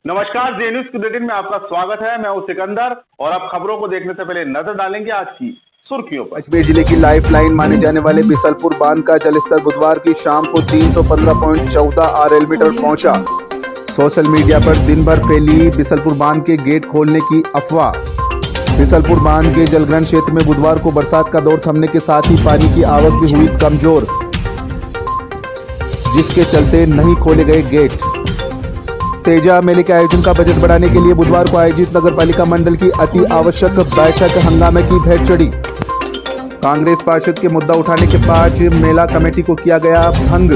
नमस्कार, जे news bulletin में आपका स्वागत है। मैं हूं सिकंदर और अब खबरों को देखने से पहले नजर डालेंगे आज की सुर्खियों पर। अजमेर जिले की लाइफलाइन माने जाने वाले बिसलपुर बांध का जलस्तर बुधवार की शाम को 315.14 RL मीटर पहुंचा। सोशल मीडिया पर दिन भर फैली बिसलपुर बांध के गेट खोलने की अफवाह। बिसलपुर बांध के जलग्रहण क्षेत्र में बुधवार को बरसात का दौर थमने के साथ ही पानी की आवक भी हुई कमजोर, जिसके चलते नहीं खोले गए गेट। तेजा मेले के आयोजन का बजट बढ़ाने के लिए बुधवार को आयोजित नगरपालिका मंडल की अति आवश्यक बैठक हंगामे की भेंट चढ़ी। कांग्रेस पार्षद के मुद्दा उठाने के बाद मेला कमेटी को किया गया भंग।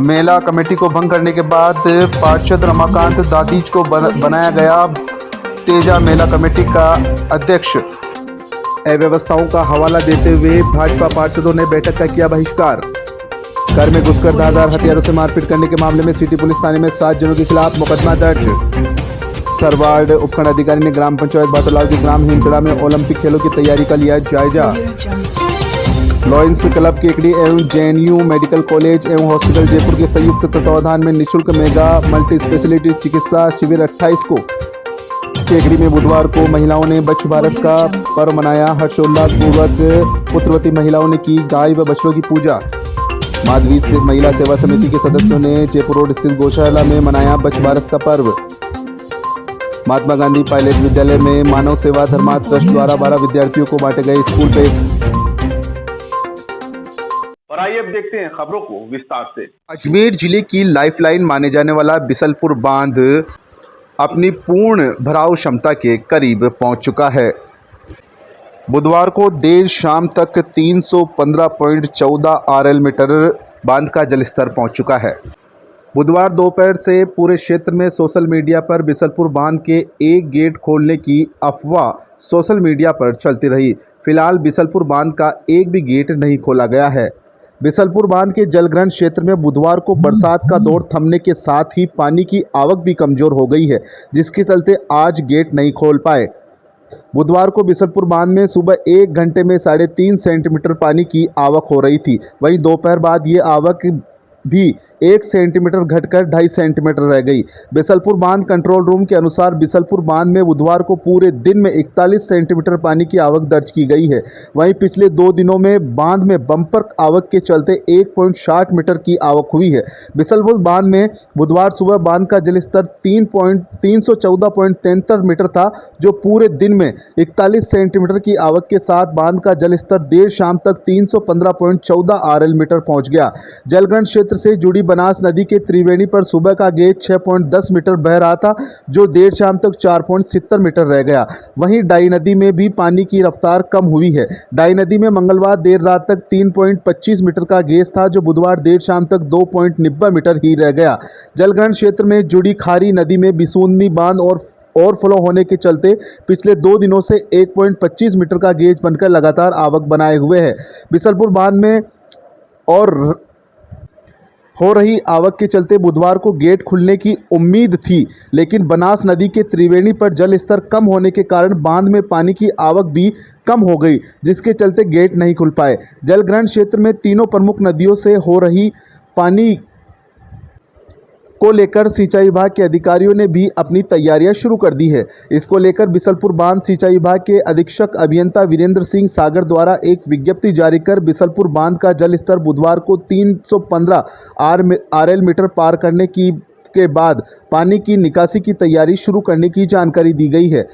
मेला कमेटी को भंग करने के बाद पार्षद रमाकांत दादीज को बनाया गया तेजा मेला कमेटी का अध्यक्ष। अव्यवस्थाओं का हवाला देते हुए भाजपा पार्षदों ने बैठक का किया बहिष्कार। घर में घुसकर धारदार हथियारों से मारपीट करने के मामले में सिटी पुलिस थाने में 7 जनों के खिलाफ मुकदमा दर्ज। सरवाड़ उपखंड अधिकारी ने ग्राम पंचायत बातलाव के ग्राम हिंदड़ा में ओलंपिक खेलों की तैयारी का लिया जायजा। लॉयंस क्लब केकड़ी एवं JNU मेडिकल कॉलेज एवं हॉस्पिटल जयपुर के संयुक्त तत्वावधान में निःशुल्क मेगा मल्टी स्पेशलिटी चिकित्सा शिविर 28 को केकड़ी में बुधवार को महिलाओं ने बच्छ बारस का पर्व मनाया। हर्षोल्लास पूर्वक पुत्रवती महिलाओं ने की गाय व बछड़ों की पूजा। माधवी से महिला सेवा समिति के सदस्यों ने जयपुर रोड स्थित गौशाला में मनाया बच्छ बारस का पर्व। महात्मा गांधी पायलट विद्यालय में मानव सेवा धर्मार्थ ट्रस्ट द्वारा 12 विद्यार्थियों को बांटे गए स्कूल बैग। और आइए अब देखते हैं खबरों को विस्तार से। अजमेर जिले की लाइफलाइन माने जाने वाला बिसलपुर बांध अपनी पूर्ण भराव क्षमता के करीब पहुंच चुका है। बुधवार को देर शाम तक 315.14 RL मीटर बांध का जलस्तर पहुंच चुका है। बुधवार दोपहर से पूरे क्षेत्र में सोशल मीडिया पर बिसलपुर बांध के एक गेट खोलने की अफवाह सोशल मीडिया पर चलती रही। फिलहाल बिसलपुर बांध का एक भी गेट नहीं खोला गया है। बिसलपुर बांध के जलग्रहण क्षेत्र में बुधवार को बरसात का दौर थमने के साथ ही पानी की आवक भी कमजोर हो गई है, जिसके चलते आज गेट नहीं खोल पाए। बुधवार को बिसलपुर बांध में सुबह 1 घंटे में 3.5 सेंटीमीटर पानी की आवक हो रही थी। वहीं दोपहर बाद ये आवक भी 1 सेंटीमीटर घटकर 2.5 सेंटीमीटर रह गई। बिसलपुर बांध कंट्रोल रूम के अनुसार बिसलपुर बांध में बुधवार को पूरे दिन में 41 सेंटीमीटर पानी की आवक दर्ज की गई है। वहीं पिछले 2 दिनों में बांध में बम्पर आवक के चलते 1.60 मीटर की आवक हुई है। बिसलपुर बांध में बुधवार सुबह बांध का जलस्तर 314.73 मीटर था, जो पूरे दिन में 41 सेंटीमीटर की आवक के साथ बांध का जलस्तर देर शाम तक 315.14 RL मीटर पहुंच गया। जलग्रहण क्षेत्र से जुड़ी बनास नदी के त्रिवेणी पर सुबह का गेज 6.10 मीटर बह रहा था, जो देर शाम तक 4.70 मीटर रह गया। वहीं डाई नदी में भी पानी की रफ्तार कम हुई है। डाई नदी में मंगलवार देर रात तक 3.25 मीटर का गेज था, जो बुधवार देर शाम तक 2.90 मीटर ही रह गया। जलग्रहण क्षेत्र में जुड़ी खारी नदी में बिसूनी बांध और ओवरफ्लो होने के चलते पिछले 2 दिनों से 1.25 मीटर का गेज बनकर लगातार आवक बनाए हुए है। बिसलपुर बांध में और हो रही आवक के चलते बुधवार को गेट खुलने की उम्मीद थी, लेकिन बनास नदी के त्रिवेणी पर जल स्तर कम होने के कारण बांध में पानी की आवक भी कम हो गई, जिसके चलते गेट नहीं खुल पाए। जलग्रहण क्षेत्र में तीनों प्रमुख नदियों से हो रही पानी को लेकर सिंचाई विभाग के अधिकारियों ने भी अपनी तैयारियां शुरू कर दी है। इसको लेकर बिसलपुर बांध सिंचाई विभाग के अधीक्षक अभियंता वीरेंद्र सिंह सागर द्वारा एक विज्ञप्ति जारी कर बिसलपुर बांध का जल स्तर बुधवार को 315 RL मीटर पार करने के बाद पानी की निकासी की तैयारी शुरू करने की जानकारी दी गई है।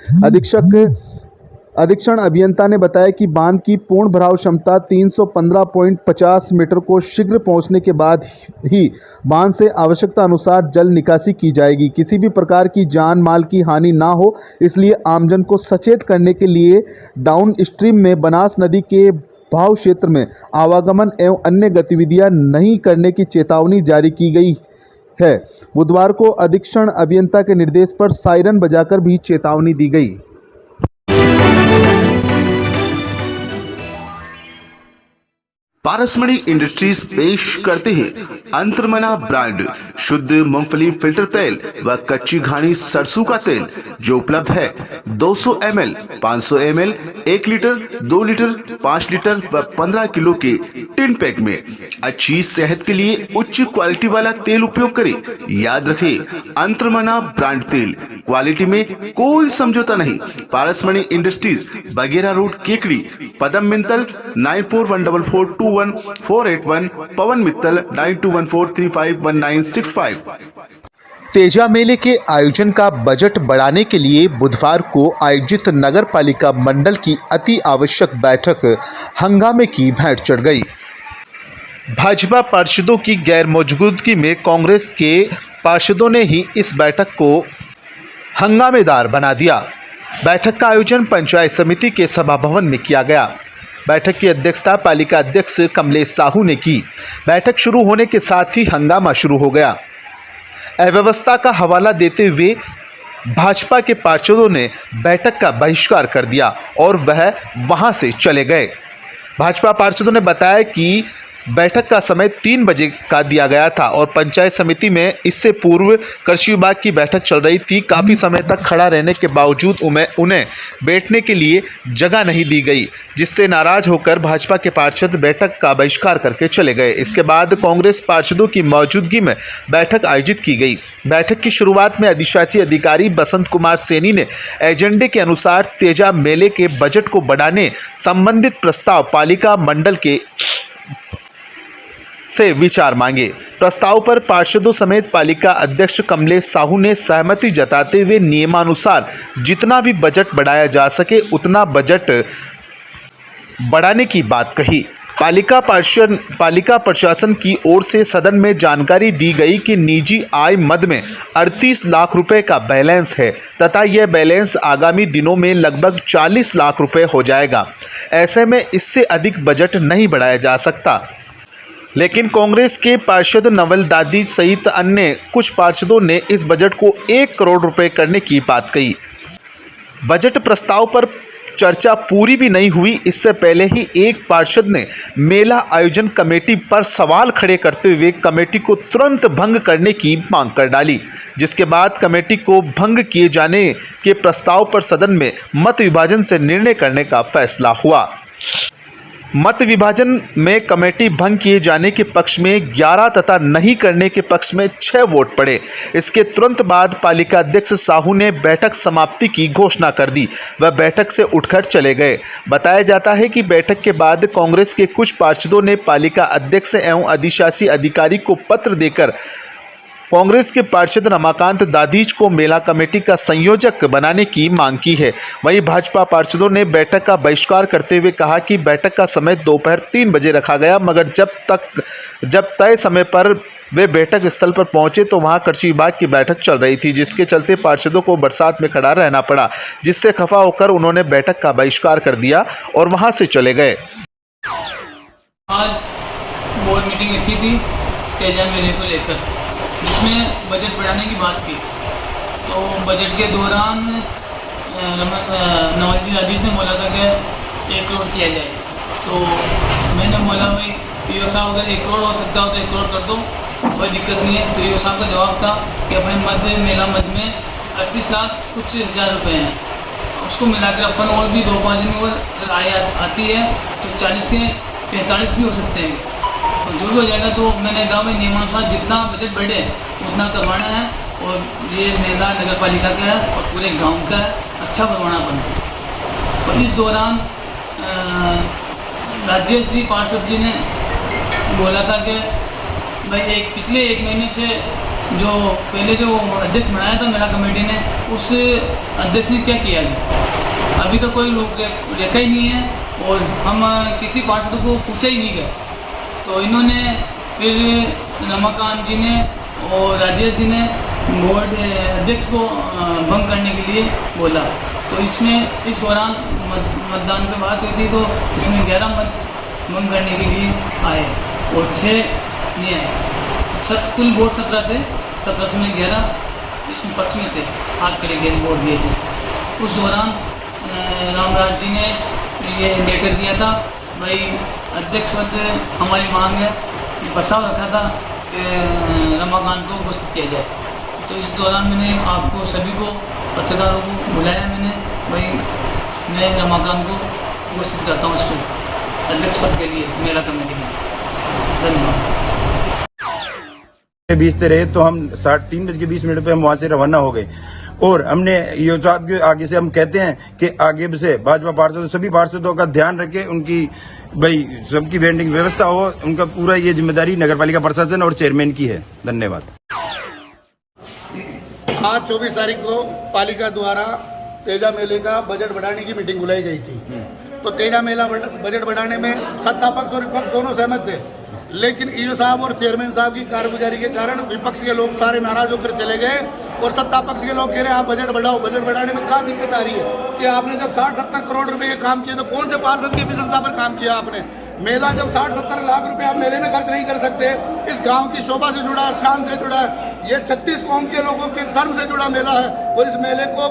अधीक्षण अभियंता ने बताया कि बांध की पूर्ण भराव क्षमता 315.50 मीटर को शीघ्र पहुंचने के बाद ही बांध से आवश्यकता अनुसार जल निकासी की जाएगी। किसी भी प्रकार की जान माल की हानि ना हो, इसलिए आमजन को सचेत करने के लिए डाउन स्ट्रीम में बनास नदी के बहाव क्षेत्र में आवागमन एवं अन्य गतिविधियां नहीं करने की चेतावनी जारी की गई है। बुधवार को अधीक्षण अभियंता के निर्देश पर सायरन बजाकर भी चेतावनी दी गई। पारसमणि इंडस्ट्रीज पेश करते हैं अंतर्मना ब्रांड शुद्ध मूंगफली फिल्टर तेल व कच्ची घानी सरसों का तेल, जो उपलब्ध है 200 ml, 500 ml, 1 litre, 2 litre, 5 litre व 15 किलो के टिन पैक में। अच्छी सेहत के लिए उच्च क्वालिटी वाला तेल उपयोग करें। याद रखें, अंतर्मना ब्रांड तेल, क्वालिटी में कोई समझौता नहीं। पारसमणि इंडस्ट्रीज, बगेरा रोड, केकड़ी। पदम मित्तल 9414421481, पवन मित्तल 9214351965। तेजा मेले के आयोजन का बजट बढ़ाने के लिए बुधवार को आयोजित नगर पालिका मंडल की अति आवश्यक बैठक हंगामे की भेंट चढ़ गई। भाजपा पार्षदों की गैर मौजूदगी में कांग्रेस के पार्षदों ने ही इस बैठक को हंगामेदार बना दिया। बैठक का आयोजन पंचायत समिति के सभा भवन में किया गया। बैठक की अध्यक्षता पालिका अध्यक्ष कमलेश साहू ने की। बैठक शुरू होने के साथ ही हंगामा शुरू हो गया। अव्यवस्था का हवाला देते हुए भाजपा के पार्षदों ने बैठक का बहिष्कार कर दिया और वह वहां से चले गए। भाजपा पार्षदों ने बताया कि बैठक का समय 3 बजे का दिया गया था और पंचायत समिति में इससे पूर्व कृषि विभाग की बैठक चल रही थी। काफ़ी समय तक खड़ा रहने के बावजूद उन्हें बैठने के लिए जगह नहीं दी गई, जिससे नाराज होकर भाजपा के पार्षद बैठक का बहिष्कार करके चले गए। इसके बाद कांग्रेस पार्षदों की मौजूदगी में बैठक आयोजित की गई। बैठक की शुरुआत में अधिशासी अधिकारी बसंत कुमार सैनी ने एजेंडे के अनुसार तेजा मेले के बजट को बढ़ाने संबंधित प्रस्ताव पालिका मंडल के से विचार मांगे। प्रस्ताव पर पार्षदों समेत पालिका अध्यक्ष कमलेश साहू ने सहमति जताते हुए नियमानुसार जितना भी बजट बढ़ाया जा सके उतना बजट बढ़ाने की बात कही। पालिका प्रशासन की ओर से सदन में जानकारी दी गई कि निजी आय मद में 38 लाख रुपए का बैलेंस है तथा यह बैलेंस आगामी दिनों में लगभग 40 लाख रुपए हो जाएगा। ऐसे में इससे अधिक बजट नहीं बढ़ाया जा सकता। लेकिन कांग्रेस के पार्षद नवल दादी सहित अन्य कुछ पार्षदों ने इस बजट को 1 करोड़ रुपए करने की बात कही। बजट प्रस्ताव पर चर्चा पूरी भी नहीं हुई, इससे पहले ही एक पार्षद ने मेला आयोजन कमेटी पर सवाल खड़े करते हुए कमेटी को तुरंत भंग करने की मांग कर डाली, जिसके बाद कमेटी को भंग किए जाने के प्रस्ताव पर सदन में मत विभाजन से निर्णय करने का फैसला हुआ। मत विभाजन में कमेटी भंग किए जाने के पक्ष में 11 तथा नहीं करने के पक्ष में 6 वोट पड़े। इसके तुरंत बाद पालिका अध्यक्ष साहू ने बैठक समाप्ति की घोषणा कर दी। वह बैठक से उठकर चले गए। बताया जाता है कि बैठक के बाद कांग्रेस के कुछ पार्षदों ने पालिका अध्यक्ष एवं अधिशासी अधिकारी को पत्र देकर कांग्रेस के पार्षद रमाकांत दाधीच को मेला कमेटी का संयोजक बनाने की मांग की है। वहीं भाजपा पार्षदों ने बैठक का बहिष्कार करते हुए कहा कि बैठक का समय दोपहर 3 बजे रखा गया, मगर जब तय समय पर वे बैठक स्थल पर पहुंचे तो वहां कृषि विभाग की बैठक चल रही थी, जिसके चलते पार्षदों को बरसात में खड़ा रहना पड़ा, जिससे खफा होकर उन्होंने बैठक का बहिष्कार कर दिया और वहां से चले गए। आज बोर्ड मीटिंग रखी थी तेजा मेले को लेकर, जिसमें बजट बढ़ाने की बात की। तो बजट के दौरान नवाजी दादीज ने बोला था कि 1 करोड़ किया जाए। तो मैंने बोला भाई पीओ साहब अगर 1 करोड़ हो सकता हो तो 1 करोड़ कर दो, कोई दिक्कत नहीं है। पीओ साहब का जवाब था कि अपने मेला मद में 38 लाख कुछ हज़ार रुपये हैं, उसको मिलाकर अपन और भी 2-5 दिन और आय आती है तो 40 के 45 भी हो सकते हैं। तो जो भी हो जाएगा तो मैंने कहा भाई नियमानुसार जितना बजट बढ़े उतना करवाना है, और ये मेला नगर पालिका का है और पूरे गांव का है, अच्छा करवाना बनता है। और इस दौरान राजेश जी पार्षद जी ने बोला था कि भाई पिछले 1 महीने से जो पहले जो अध्यक्ष बनाया था मेला कमेटी ने, उस अध्यक्ष ने क्या किया है, अभी तक कोई रेखा ही नहीं है और हम किसी पार्षद को पूछा ही नहीं गया। तो इन्होंने फिर रमाकांत जी ने और राजेश जी ने बोर्ड अध्यक्ष को भंग करने के लिए बोला। तो इसमें इस दौरान मतदान पे बात हुई थी, तो इसमें 11 मत भंग करने के लिए आए और 6 नहीं आए। कुल वोट 17 थे, 17 में 11 इसमें पक्ष में थे, हाथ करे गए वोट दिए थे। उस दौरान रामराज जी ने ये लेटर दिया था भाई अध्यक्ष पद हमारी मांग है कि प्रस्ताव रखा था कि रमाकांत को घोषित किया जाए। तो इस दौरान मैंने आपको सभी को पत्रकारों को बुलाया, मैंने भाई मैं रमाकांत को घोषित करता हूँ इसको अध्यक्ष पद के लिए मेला कमेटी में। धन्यवाद। बीचते रहे तो हम 3:20 पे हम वहां से रवाना हो गए और हमने ये साहब के आगे से हम कहते हैं कि आगे से भाजपा पार्षद सभी पार्षदों का ध्यान रखें, उनकी भाई सबकी वेंडिंग व्यवस्था हो, उनका पूरा ये जिम्मेदारी नगरपालिका प्रशासन और चेयरमैन की है। धन्यवाद। आज 24 तारीख को पालिका द्वारा तेजा मेले का बजट बढ़ाने की मीटिंग बुलाई गई थी। तो तेजा मेला बजट बढ़ाने में सत्ता पक्ष और विपक्ष दोनों सहमत थे, लेकिन ईओ साहब और चेयरमैन साहब की कारगुजारी के कारण विपक्ष के लोग सारे नाराज होकर चले गए और सत्ता पक्ष के लोग कह रहे हैं आप बजट बढ़ाओ। बजट बढ़ाने में क्या दिक्कत आ रही है कि आपने जब 60-70 करोड़ रुपए के काम किए तो कौन से पार्षद की प्रशंसा पर काम किया आपने? मेला जब 60-70 लाख रुपए आप मेले में खर्च नहीं कर सकते, इस गांव की शोभा से जुड़ा, शान से जुड़ा है, ये 36 कौम के लोगों के धर्म से जुड़ा मेला है और इस मेले को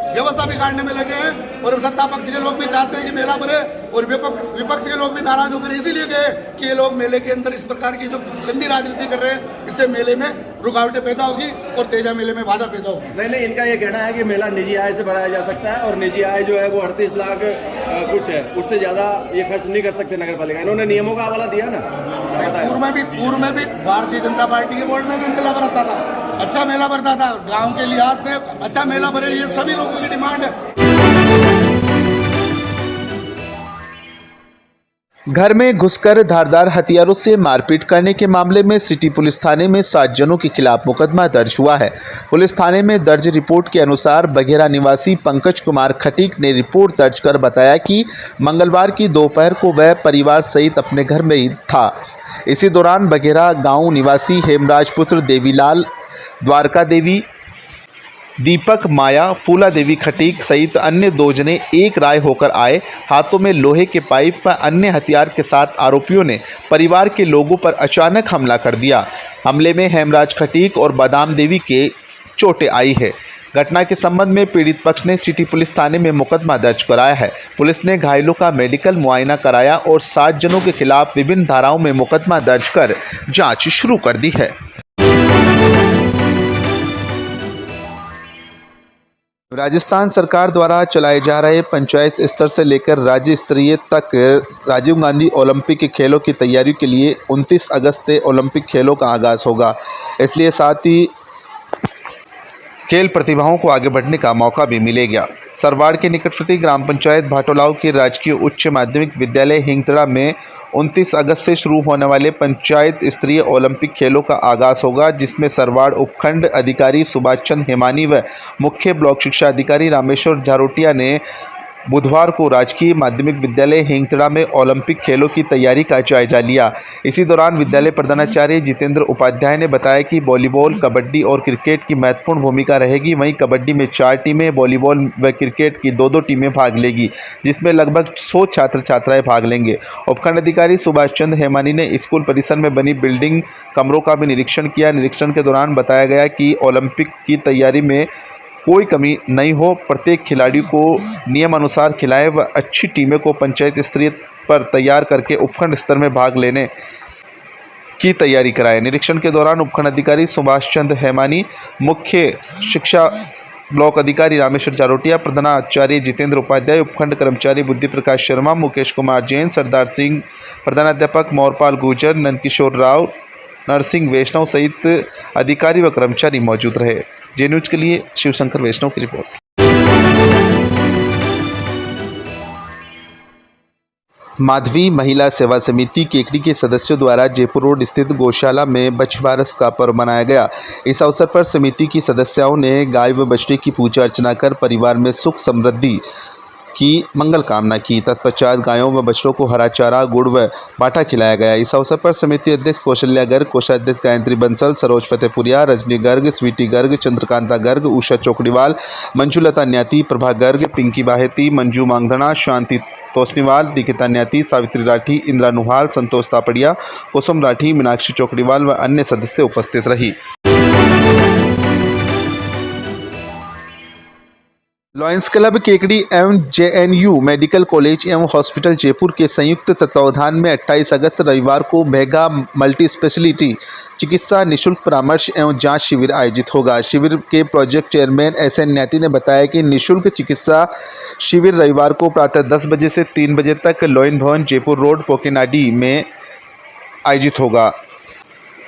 व्यवस्था बिगाड़ने में लगे हैं। और सत्ता पक्ष के लोग भी चाहते हैं कि मेला भरे और विपक्ष के लोग भी नाराज होकर इसीलिए गए कि ये लोग मेले के अंदर इस प्रकार की जो गंदी राजनीति कर रहे हैं, इससे मेले में रुकावटें पैदा होगी और तेजा मेले में बाधा पैदा होगी। नहीं, इनका ये कहना है कि मेला निजी आय से बढ़ाया जा सकता है और निजी आय जो है वो 38 लाख कुछ है, उससे ज्यादा ये खर्च नहीं कर सकते नगर पालिका। इन्होंने नियमों का हवाला दिया ना। पूर्व में भी भारतीय जनता पार्टी के बोर्ड में भी मेला भरता था, अच्छा मेला भरता था, गांव के लिहाज से अच्छा मेला भरे, ये सभी लोगों की डिमांड है। घर में घुसकर धारदार हथियारों से मारपीट करने के मामले में सिटी पुलिस थाने में 7 जनों के खिलाफ मुकदमा दर्ज हुआ है। पुलिस थाने में दर्ज रिपोर्ट के अनुसार बघेरा निवासी पंकज कुमार खटीक ने रिपोर्ट दर्ज कर बताया कि मंगलवार की दोपहर को वह परिवार सहित अपने घर में ही था। इसी दौरान बघेरा गांव निवासी हेमराज पुत्र देवीलाल, द्वारका देवी, दीपक, माया, फूला देवी खटीक सहित अन्य 2 जने एक राय होकर आए। हाथों में लोहे के पाइप व अन्य हथियार के साथ आरोपियों ने परिवार के लोगों पर अचानक हमला कर दिया। हमले में हेमराज खटीक और बादाम देवी के चोटें आई है। घटना के संबंध में पीड़ित पक्ष ने सिटी पुलिस थाने में मुकदमा दर्ज कराया है। पुलिस ने घायलों का मेडिकल मुआयना कराया और 7 जनों के खिलाफ विभिन्न धाराओं में मुकदमा दर्ज कर जाँच शुरू कर दी है। राजस्थान सरकार द्वारा चलाए जा रहे पंचायत स्तर से लेकर राज्य स्तरीय तक राजीव गांधी ओलंपिक खेलों की तैयारी के लिए 29 अगस्त से ओलंपिक खेलों का आगाज़ होगा। इसलिए साथ ही खेल प्रतिभाओं को आगे बढ़ने का मौका भी मिलेगा। सरवाड़ के निकटवर्ती ग्राम पंचायत भाटोलाव के राजकीय उच्च माध्यमिक विद्यालय हिंगतड़ा में 29 अगस्त से शुरू होने वाले पंचायत स्तरीय ओलंपिक खेलों का आगाज़ होगा, जिसमें सरवाड़ उपखंड अधिकारी सुभाष चंद्र हेमानी व मुख्य ब्लॉक शिक्षा अधिकारी रामेश्वर झारोटिया ने बुधवार को राजकीय माध्यमिक विद्यालय हिंगतड़ा में ओलंपिक खेलों की तैयारी का जायजा लिया। इसी दौरान विद्यालय प्रधानाचार्य जितेंद्र उपाध्याय ने बताया कि वॉलीबॉल, कबड्डी और क्रिकेट की महत्वपूर्ण भूमिका रहेगी। वहीं कबड्डी में 4 टीमें, वॉलीबॉल व क्रिकेट की 2-2 टीमें भाग लेगी, जिसमें लगभग 100 छात्र छात्राएं भाग लेंगे। उपखंड अधिकारी सुभाष चंद्र हेमानी ने स्कूल परिसर में बनी बिल्डिंग कमरों का भी निरीक्षण किया। निरीक्षण के दौरान बताया गया कि ओलंपिक की तैयारी में कोई कमी नहीं हो, प्रत्येक खिलाड़ी को नियम अनुसार खिलाए व अच्छी टीमें को पंचायत स्तरीय पर तैयार करके उपखंड स्तर में भाग लेने की तैयारी कराए। निरीक्षण के दौरान उपखंड अधिकारी सुभाष चंद्र हेमानी, मुख्य शिक्षा ब्लॉक अधिकारी रामेश्वर झारोटिया, प्रधानाचार्य जितेंद्र उपाध्याय, उपखंड कर्मचारी बुद्धि प्रकाश शर्मा, मुकेश कुमार जैन, सरदार सिंह, प्रधानाध्यापक मोरपाल गुर्जर, नंदकिशोर राव, नरसिंह वैष्णव सहित अधिकारी व कर्मचारी मौजूद रहे। जे न्यूज के लिए शिवशंकर वैष्णव की रिपोर्ट। माधवी महिला सेवा समिति केकड़ी के सदस्यों द्वारा जयपुर रोड स्थित गौशाला में बछबारस का पर्व मनाया गया। इस अवसर पर समिति की सदस्यों ने गाय व बछड़े की पूजा अर्चना कर परिवार में सुख समृद्धि की मंगल कामना की। तत्पश्चात गायों व बछड़ों को हरा चारा, गुड़ व बाटा खिलाया गया। इस अवसर पर समिति अध्यक्ष कौशल्या गर्ग, कोषाध्यक्ष गायत्री बंसल, सरोज फतेहपुरिया, रजनी गर्ग, स्वीटी गर्ग, चंद्रकांता गर्ग, उषा चौकड़ीवाल, मंजुलता न्याती, प्रभा गर्ग, पिंकी बाहेती, मंजू मांगधना, शांति तोसनीवाल, दीक्षिता न्याती, सावित्री राठी, इंदिरा नुहाल, संतोष तापड़िया, कुसुम राठी, मीनाक्षी चौकड़ीवाल व अन्य सदस्य उपस्थित रही। लॉयंस क्लब केकड़ी एवं जेएनयू मेडिकल कॉलेज एवं हॉस्पिटल जयपुर के संयुक्त तत्वावधान में 28 अगस्त रविवार को मेगा मल्टी स्पेशलिटी चिकित्सा निशुल्क परामर्श एवं जांच शिविर आयोजित होगा। शिविर के प्रोजेक्ट चेयरमैन एसएन न्याती ने बताया कि निशुल्क चिकित्सा शिविर रविवार को प्रातः 10 बजे से 3 बजे तक लॉयन भवन जयपुर रोड पोकेनाडी में आयोजित होगा।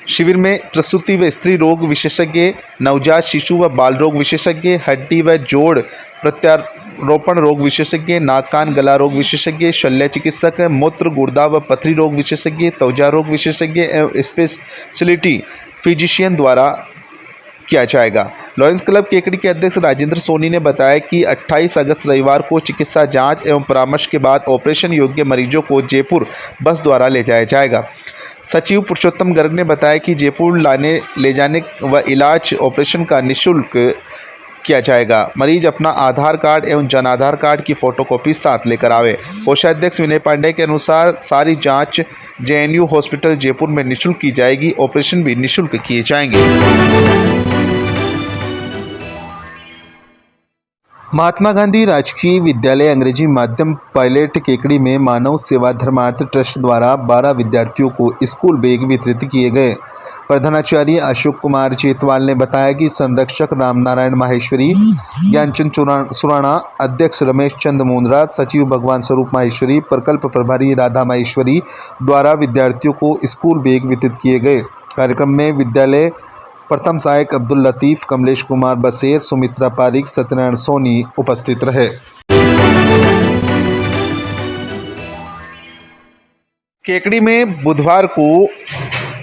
शिविर में प्रसूति व स्त्री रोग विशेषज्ञ, नवजात शिशु व बाल रोग विशेषज्ञ, हड्डी व जोड़ प्रत्यारोपण रोग विशेषज्ञ, नाक कान गला रोग विशेषज्ञ, शल्य चिकित्सक, मूत्र गुर्दा व पथरी रोग विशेषज्ञ, त्वचा रोग विशेषज्ञ एवं स्पेशलिटी फिजिशियन द्वारा किया जाएगा। लॉयंस क्लब केकड़ी के अध्यक्ष राजेंद्र सोनी ने बताया कि 28 अगस्त रविवार को चिकित्सा जांच एवं परामर्श के बाद ऑपरेशन योग्य मरीजों को जयपुर बस द्वारा ले जाया जाएगा। सचिव पुरुषोत्तम गर्ग ने बताया कि जयपुर ले जाने व इलाज ऑपरेशन का निःशुल्क किया जाएगा। मरीज अपना आधार कार्ड एवं जन आधार कार्ड की फोटोकॉपी साथ लेकर आवे। कोषाध्यक्ष विनय पांडे के अनुसार सारी जांच जेएनयू हॉस्पिटल जयपुर में निःशुल्क की जाएगी। ऑपरेशन भी निःशुल्क किए जाएंगे। महात्मा गांधी राजकीय विद्यालय अंग्रेजी माध्यम पायलट केकड़ी में मानव सेवा धर्मार्थ ट्रस्ट द्वारा 12 विद्यार्थियों को स्कूल बैग वितरित किए गए। प्रधानाचार्य अशोक कुमार चेतवाल ने बताया कि संरक्षक रामनारायण माहेश्वरी, ज्ञानचंद सुराणा, अध्यक्ष रमेश चंद मुंद्रा, सचिव भगवान स्वरूप माहेश्वरी, प्रकल्प प्रभारी राधा माहेश्वरी द्वारा विद्यार्थियों को स्कूल बैग वितरित किए गए। कार्यक्रम में विद्यालय प्रथम सहायक अब्दुल लतीफ, कमलेश कुमार बसेर, सुमित्रा पारिक, सत्यनारायण सोनी उपस्थित रहे। केकड़ी में बुधवार को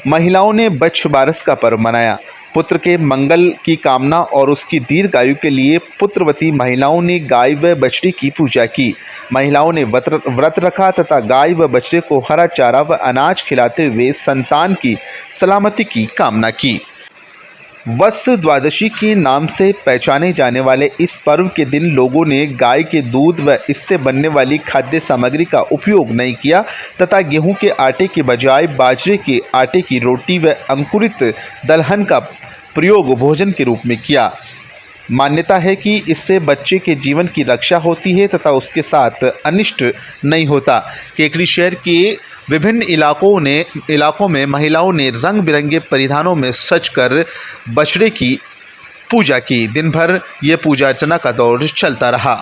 महिलाओं ने बच्च बारस का पर्व मनाया। पुत्र के मंगल की कामना और उसकी दीर्घायु के लिए पुत्रवती महिलाओं ने गाय व बछड़ी की पूजा की। महिलाओं ने व्रत रखा तथा गाय व बछड़े को हरा चारा व अनाज खिलाते हुए संतान की सलामती की कामना की। वत्स द्वादशी के नाम से पहचाने जाने वाले इस पर्व के दिन लोगों ने गाय के दूध व इससे बनने वाली खाद्य सामग्री का उपयोग नहीं किया तथा गेहूं के आटे के बजाय बाजरे के आटे की रोटी व अंकुरित दलहन का प्रयोग भोजन के रूप में किया। मान्यता है कि इससे बच्चे के जीवन की रक्षा होती है तथा उसके साथ अनिष्ट नहीं होता। केकड़ी शहर के विभिन्न इलाकों में महिलाओं ने रंग बिरंगे परिधानों में सजकर बछड़े की पूजा की। दिन भर ये पूजा अर्चना का दौर चलता रहा।